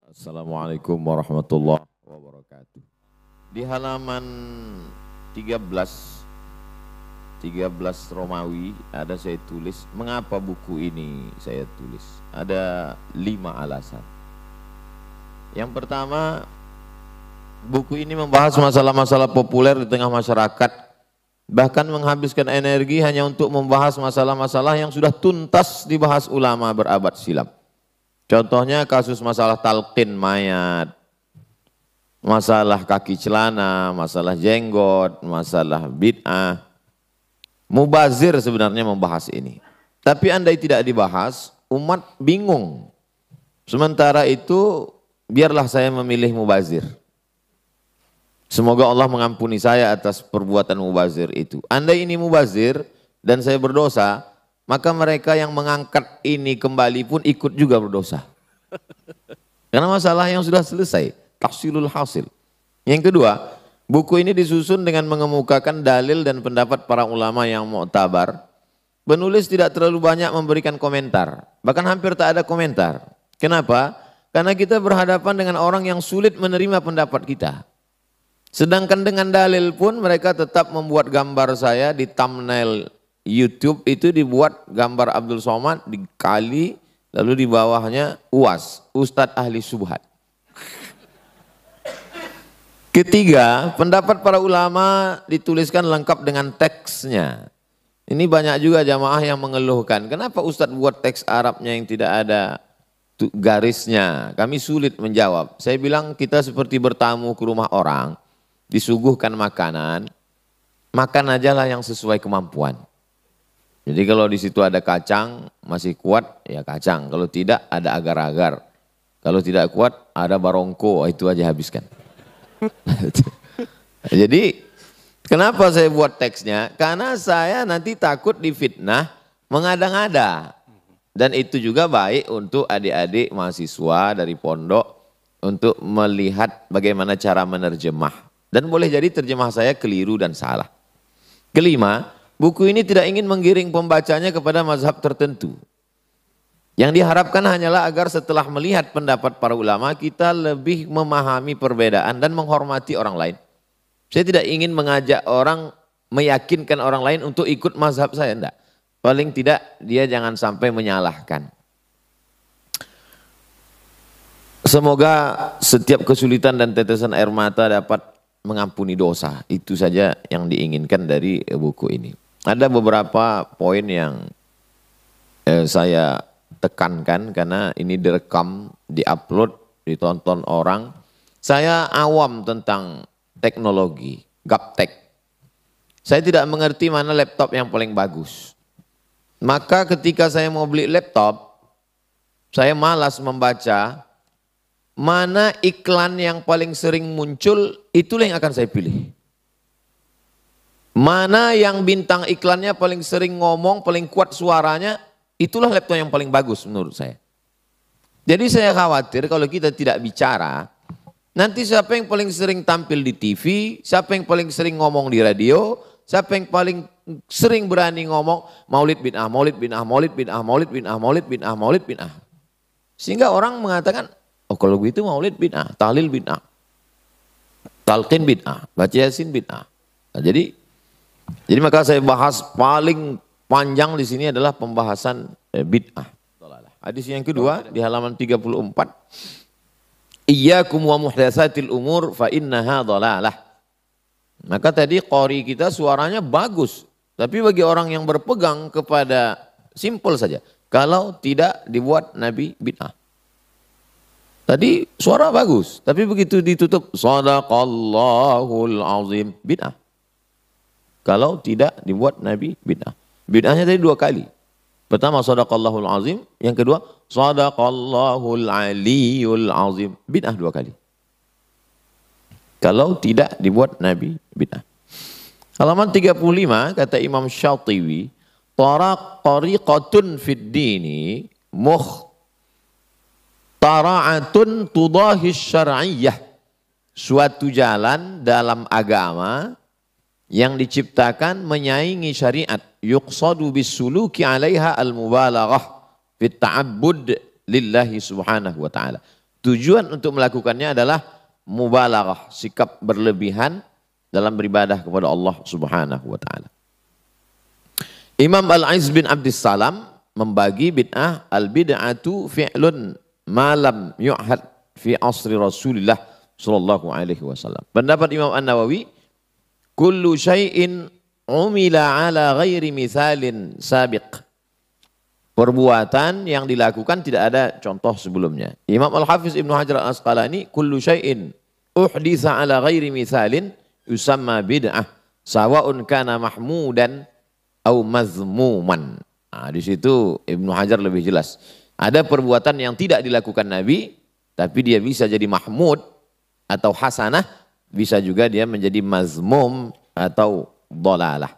Assalamualaikum warahmatullahi wabarakatuh. Di halaman 13 Romawi ada saya tulis, mengapa buku ini saya tulis? Ada 5 alasan. Yang pertama, buku ini membahas masalah-masalah populer di tengah masyarakat, bahkan menghabiskan energi hanya untuk membahas masalah-masalah yang sudah tuntas dibahas ulama berabad silam. Contohnya kasus masalah talqin mayat, masalah kaki celana, masalah jenggot, masalah bid'ah. Mubazir sebenarnya membahas ini. Tapi andai tidak dibahas, umat bingung. Sementara itu, biarlah saya memilih mubazir. Semoga Allah mengampuni saya atas perbuatan mubazir itu. Andai ini mubazir dan saya berdosa, maka mereka yang mengangkat ini kembali pun ikut juga berdosa. Karena masalah yang sudah selesai, tahsilul hasil. Yang kedua, buku ini disusun dengan mengemukakan dalil dan pendapat para ulama yang mu'tabar. Penulis tidak terlalu banyak memberikan komentar, bahkan hampir tak ada komentar. Kenapa? Karena kita berhadapan dengan orang yang sulit menerima pendapat kita. Sedangkan dengan dalil pun mereka tetap membuat gambar saya di thumbnail YouTube itu, dibuat gambar Abdul Somad dikali, lalu di bawahnya UAS, Ustadz Ahli Subhat. Ketiga, pendapat para ulama dituliskan lengkap dengan teksnya. Ini banyak juga jamaah yang mengeluhkan, kenapa Ustadz buat teks Arabnya yang tidak ada garisnya? Kami sulit menjawab. Saya bilang kita seperti bertamu ke rumah orang, disuguhkan makanan, makan ajalah yang sesuai kemampuan. Jadi kalau di situ ada kacang, masih kuat, ya kacang. Kalau tidak, ada agar-agar. Kalau tidak kuat, ada barongko, itu aja habiskan. Jadi, kenapa saya buat teksnya? Karena saya nanti takut difitnah, mengada-ngada. Dan itu juga baik untuk adik-adik mahasiswa dari pondok, untuk melihat bagaimana cara menerjemah. Dan boleh jadi terjemah saya keliru dan salah. Kelima, buku ini tidak ingin menggiring pembacanya kepada mazhab tertentu. Yang diharapkan hanyalah agar setelah melihat pendapat para ulama, kita lebih memahami perbedaan dan menghormati orang lain. Saya tidak ingin mengajak orang, meyakinkan orang lain untuk ikut mazhab saya, enggak. Paling tidak dia jangan sampai menyalahkan. Semoga setiap kesulitan dan tetesan air mata dapat mengampuni dosa. Itu saja yang diinginkan dari buku ini. Ada beberapa poin yang saya tekankan karena ini direkam, diupload, ditonton orang. Saya awam tentang teknologi, gaptek. Saya tidak mengerti mana laptop yang paling bagus. Maka ketika saya mau beli laptop, saya malas membaca mana iklan yang paling sering muncul, itulah yang akan saya pilih. Mana yang bintang iklannya paling sering ngomong, paling kuat suaranya, itulah laptop yang paling bagus menurut saya. Jadi saya khawatir kalau kita tidak bicara, nanti siapa yang paling sering tampil di TV, siapa yang paling sering ngomong di radio, siapa yang paling sering berani ngomong maulid bid'ah, maulid bid'ah, maulid bid'ah, maulid bid'ah, maulid bid'ah, maulid bid'ah. Sehingga orang mengatakan, oh kalau begitu maulid bid'ah, tahlil bid'ah, talqin bid'ah, baca yasin bid'ah. Nah, jadi maka saya bahas paling panjang di sini adalah pembahasan bid'ah. Hadis yang kedua di halaman 34. Iyyakum wa muhdatsatil umur fa innaha dhalalah. Maka tadi qori kita suaranya bagus, tapi bagi orang yang berpegang kepada simpel saja, kalau tidak dibuat Nabi bid'ah. Tadi suara bagus, tapi begitu ditutup shadaqallahul azim, bid'ah. Kalau tidak dibuat Nabi, bid'ah. Bid'ahnya tadi 2 kali. Pertama shadaqallahul azim, yang kedua shadaqallahul aliyul azim, bid'ah 2 kali. Kalau tidak dibuat Nabi, bid'ah. Halaman 35 kata Imam Syatibi, tariqatun fid dini mukhtara'atun tudahi syar'iyyah. Suatu jalan dalam agama yang diciptakan menyaingi syariat, yuqsadu bisuluki 'alaiha al-mubalaghah fit ta'abbud lillahi subhanahu wa ta'ala. tujuan untuk melakukannya adalah mubalaghah, sikap berlebihan dalam beribadah kepada Allah Subhanahu wa taala. Imam Al-Izz bin Abdissalam membagi bid'ah, al-bid'atu fi'lun ma lam yu'had fi asri Rasulillah sallallahu alaihi wasallam. Pendapat Imam An-Nawawi, kullu syai'in umila ala ghairi mithalin sabiq. Perbuatan yang dilakukan tidak ada contoh sebelumnya. Imam Al-Hafiz Ibnu Hajar Al-Asqalani, kullu syai'in uhditha ala ghairi mithalin yusamma bid'ah sawa'un kana mahmudan au mazmuman. Nah, di situ Ibnu Hajar lebih jelas. Ada perbuatan yang tidak dilakukan Nabi, tapi dia bisa jadi mahmud atau hasanah, bisa juga dia menjadi mazmum atau dhalalah.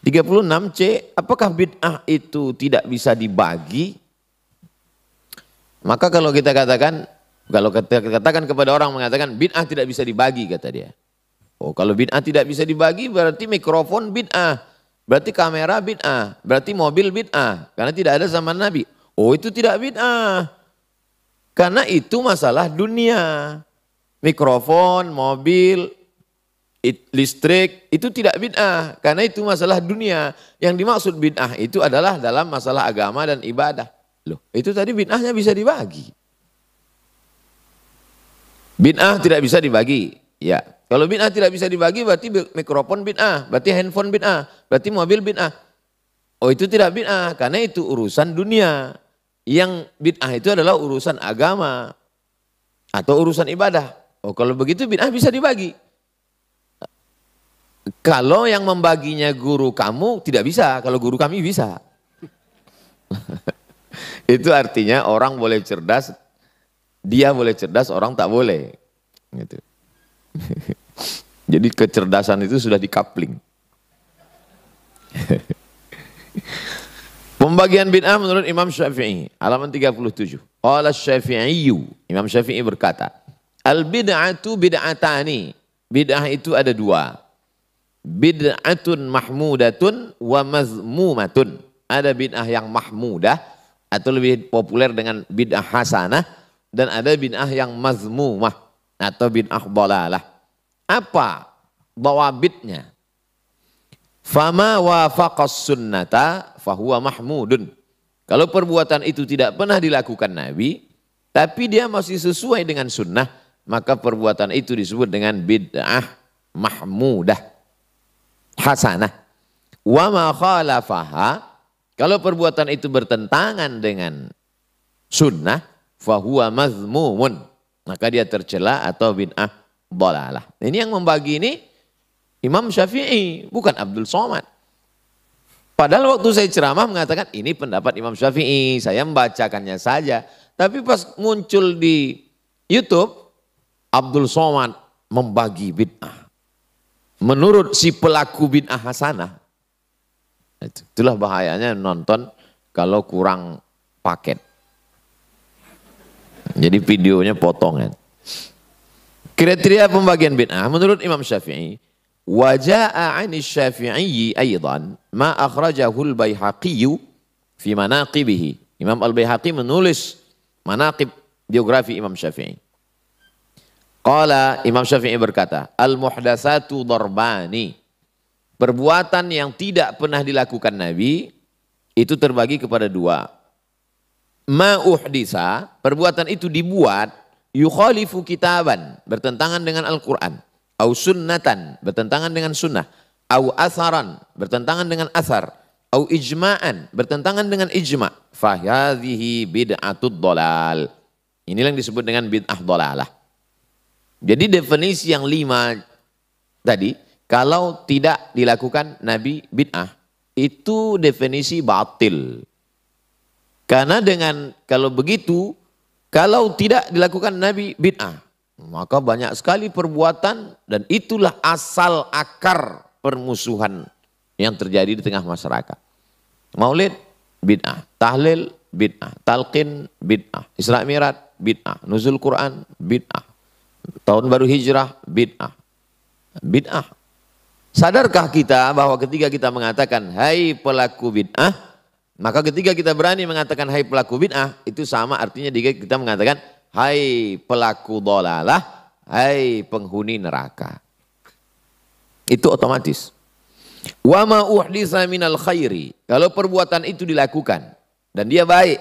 36C, apakah bid'ah itu tidak bisa dibagi? Maka kalau kita katakan kepada orang mengatakan bid'ah tidak bisa dibagi, kata dia. Oh, kalau bid'ah tidak bisa dibagi berarti mikrofon bid'ah, berarti kamera bid'ah, berarti mobil bid'ah, karena tidak ada zaman Nabi. Oh, itu tidak bid'ah, karena itu masalah dunia. Mikrofon, mobil, listrik itu tidak bid'ah, karena itu masalah dunia. Yang dimaksud bid'ah itu adalah dalam masalah agama dan ibadah. Loh, itu tadi bid'ahnya bisa dibagi. Bid'ah tidak bisa dibagi, ya. Kalau bid'ah tidak bisa dibagi berarti mikrofon bid'ah, berarti handphone bid'ah, berarti mobil bid'ah. Oh, itu tidak bid'ah, karena itu urusan dunia. Yang bid'ah itu adalah urusan agama atau urusan ibadah. Oh, kalau begitu bid'ah bisa dibagi. Kalau yang membaginya guru kamu tidak bisa, kalau guru kami bisa. Itu artinya orang boleh cerdas, dia boleh cerdas, orang tak boleh. Gitu. Jadi kecerdasan itu sudah dikapling. Pembagian bid'ah menurut Imam Syafi'i, halaman 37. Qala Syafi'iyyu, Imam Syafi'i berkata, al-bid'atu bid'atani. Bid'ah itu ada dua. Bid'atun mahmudatun wa mazmumatun. Ada bid'ah yang mahmudah atau lebih populer dengan bid'ah hasanah, dan ada bid'ah yang mazmumah atau bid'ah dhalalah. Apa dhawabitnya? Fama wafaqas sunnata fahuwa mahmudun. Kalau perbuatan itu tidak pernah dilakukan Nabi, tapi dia masih sesuai dengan sunnah, maka perbuatan itu disebut dengan bid'ah mahmudah hasanah. Wa ma khalafaha, kalau perbuatan itu bertentangan dengan sunnah, fahuwa mazmumun, maka dia tercela atau bid'ah dhalalah. Ini yang membagi ini Imam Syafi'i, bukan Abdul Somad. Padahal waktu saya ceramah mengatakan ini pendapat Imam Syafi'i, saya membacakannya saja. Tapi pas muncul di YouTube, Abdul Somad membagi bid'ah menurut si pelaku bid'ah hasanah. Itulah bahayanya nonton kalau kurang paket. Jadi videonya potongan. Kriteria pembagian bid'ah menurut Imam Syafi'i, wa jaa'a 'ani Syafi'i aidan ma akhrajahu al-Baihaqi fi manaqibihi. Imam Al-Baihaqi menulis manaqib biografi Imam Syafi'i. Qala, Imam Syafi'i berkata, al-muhdatsatu darbani. Perbuatan yang tidak pernah dilakukan Nabi itu terbagi kepada dua. Ma uhdisa, perbuatan itu dibuat, yukhalifu kitaban, bertentangan dengan Al-Quran. Au sunnatan, bertentangan dengan sunnah. Au atharan, bertentangan dengan athar. Au ijma'an, bertentangan dengan ijma'. Fahadhihi bid'atud dhalal. Inilah yang disebut dengan bid'ah dhalalah. Jadi definisi yang 5 tadi, kalau tidak dilakukan Nabi bid'ah, itu definisi batil. Karena dengan kalau begitu, kalau tidak dilakukan Nabi bid'ah, maka banyak sekali perbuatan, dan itulah asal akar permusuhan yang terjadi di tengah masyarakat. Maulid bid'ah, tahlil bid'ah, talqin bid'ah, Isra Mi'raj bid'ah, nuzul Quran bid'ah, tahun baru hijrah bid'ah. Bid'ah. Sadarkah kita bahwa ketika kita mengatakan hai pelaku bid'ah, Maka ketika kita berani mengatakan hai pelaku bid'ah, itu sama artinya kita mengatakan hai pelaku dhalalah, hai penghuni neraka. Itu otomatis. Wa ma uhditsa minal khairi, kalau perbuatan itu dilakukan dan dia baik,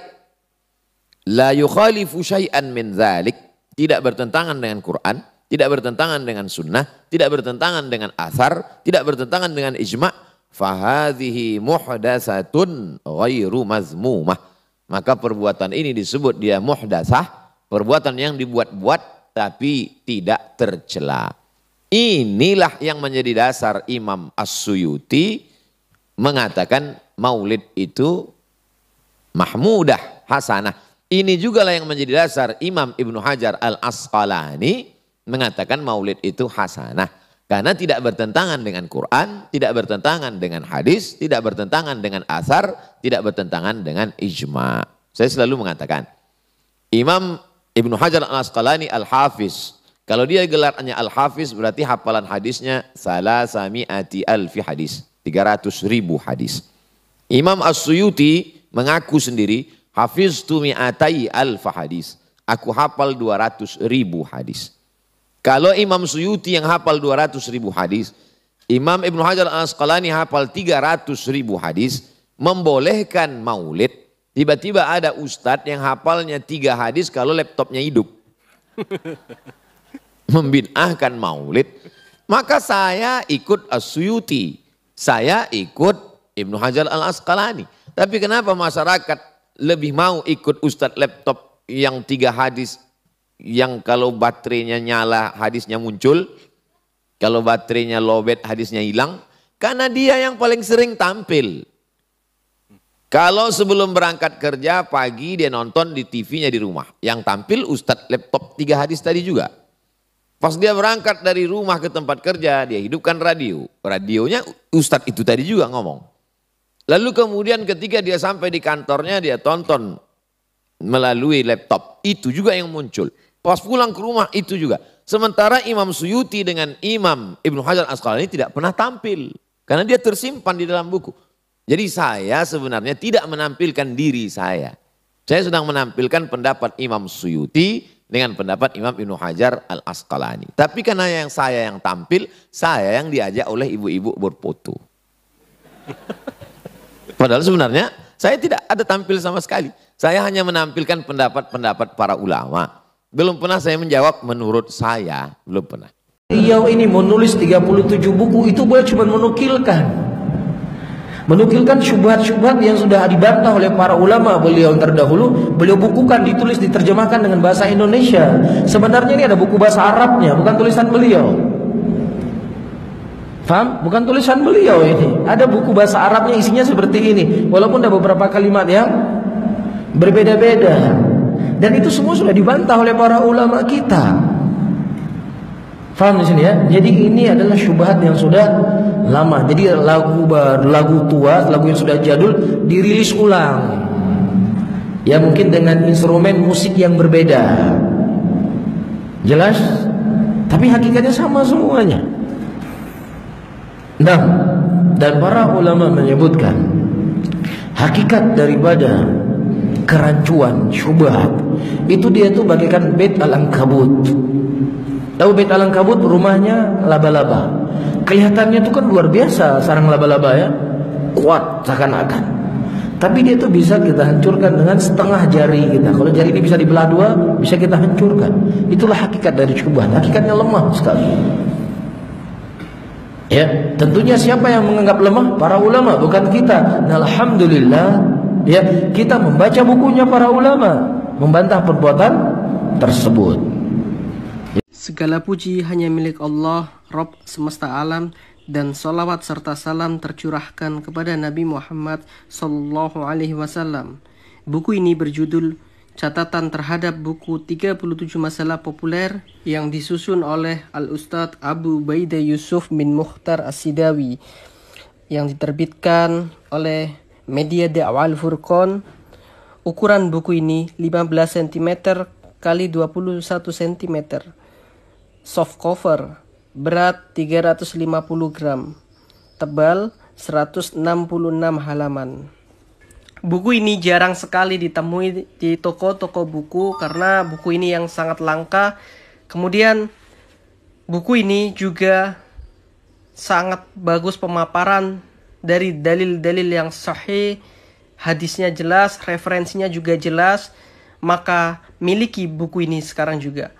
la yukhalifu syai'an min dzalik, tidak bertentangan dengan Quran, tidak bertentangan dengan sunnah, tidak bertentangan dengan athar, tidak bertentangan dengan ijma', fahadhihi muhdatsatun ghairu mazmumah. Maka perbuatan ini disebut dia muhdatsah, perbuatan yang dibuat-buat tapi tidak tercela. Inilah yang menjadi dasar Imam As-Suyuti mengatakan maulid itu mahmudah, hasanah. Ini juga lah yang menjadi dasar Imam Ibnu Hajar Al-Asqalani mengatakan maulid itu hasanah. Karena tidak bertentangan dengan Quran, tidak bertentangan dengan hadis, tidak bertentangan dengan athar, tidak bertentangan dengan ijma. Saya selalu mengatakan, Imam Ibnu Hajar Al-Asqalani Al-Hafiz, kalau dia gelarnya Al-Hafiz berarti hafalan hadisnya salasami'ati alfi hadis, 300.000 hadis. Imam As-Suyuti mengaku sendiri, hafiztu mi'atai alfa hadis, aku hafal 200.000 hadis. Kalau Imam Suyuti yang hafal 200.000 hadis, Imam Ibnu Hajar Al-Asqalani hafal 300.000 hadis, membolehkan maulid. Tiba-tiba ada ustadz yang hafalnya 3 hadis kalau laptopnya hidup. Membid'ahkan maulid. Maka saya ikut As-Suyuti, saya ikut Ibnu Hajar Al-Asqalani. Tapi kenapa masyarakat lebih mau ikut ustadz laptop yang 3 hadis, yang kalau baterainya nyala hadisnya muncul, kalau baterainya lowbat hadisnya hilang? Karena dia yang paling sering tampil. Kalau sebelum berangkat kerja pagi dia nonton di TV-nya di rumah, yang tampil ustadz laptop 3 hadis tadi juga. Pas dia berangkat dari rumah ke tempat kerja, dia hidupkan radio, radionya ustadz itu tadi juga ngomong. Lalu kemudian ketika dia sampai di kantornya, dia tonton melalui laptop, itu juga yang muncul. Pas pulang ke rumah itu juga. Sementara Imam Suyuti dengan Imam Ibnu Hajar Al-Asqalani tidak pernah tampil. Karena dia tersimpan di dalam buku. Jadi saya sebenarnya tidak menampilkan diri saya. Saya sedang menampilkan pendapat Imam Suyuti dengan pendapat Imam Ibnu Hajar Al-Asqalani. Tapi karena yang saya yang tampil, saya yang diajak oleh ibu-ibu berfoto. Padahal sebenarnya saya tidak ada tampil sama sekali. Saya hanya menampilkan pendapat-pendapat para ulama. Belum pernah saya menjawab menurut saya, belum pernah. Beliau ini menulis 37 buku, itu boleh cuma menukilkan. Menukilkan syubhat-syubhat yang sudah dibantah oleh para ulama beliau yang terdahulu. Beliau bukukan, ditulis, diterjemahkan dengan bahasa Indonesia. Sebenarnya ini ada buku bahasa Arabnya, bukan tulisan beliau. Faham? Bukan tulisan beliau ini. Ada buku bahasa Arabnya isinya seperti ini. Walaupun ada beberapa kalimat yang berbeda-beda. Dan itu semua sudah dibantah oleh para ulama kita. Faham di sini ya? Jadi ini adalah syubhat yang sudah lama. Jadi lagu baru, lagu tua, lagu yang sudah jadul dirilis ulang. Ya mungkin dengan instrumen musik yang berbeda. Jelas? Tapi hakikatnya sama semuanya. Nah, dan para ulama menyebutkan hakikat daripada kerancuan syubhat itu dia tuh bagaikan bait al-ankabut. Tahu bait al-ankabut, rumahnya laba-laba. Kelihatannya itu kan luar biasa sarang laba-laba ya, kuat seakan-akan. Tapi dia tuh bisa kita hancurkan dengan setengah jari kita. Kalau jari ini bisa dibelah 2, bisa kita hancurkan. Itulah hakikat dari syubhat. Hakikatnya lemah sekali. Ya, tentunya siapa yang menganggap lemah? Para ulama, bukan kita. Nah, alhamdulillah, ya, kita membaca bukunya para ulama, membantah perbuatan tersebut. Segala puji hanya milik Allah, Rabb semesta alam, dan salawat serta salam tercurahkan kepada Nabi Muhammad Sallallahu Alaihi Wasallam. Buku ini berjudul Catatan terhadap buku 37 masalah populer yang disusun oleh Al-Ustadz Abu Ubaidah Yusuf bin Mukhtar As-Sidawi, yang diterbitkan oleh Media Da'wah Al-Furqan. Ukuran buku ini 15 cm kali 21 cm. Soft cover, berat 350 gram, tebal 166 halaman. Buku ini jarang sekali ditemui di toko-toko buku karena buku ini yang sangat langka. Kemudian buku ini juga sangat bagus pemaparan dari dalil-dalil yang sahih, hadisnya jelas, referensinya juga jelas. Maka miliki buku ini sekarang juga.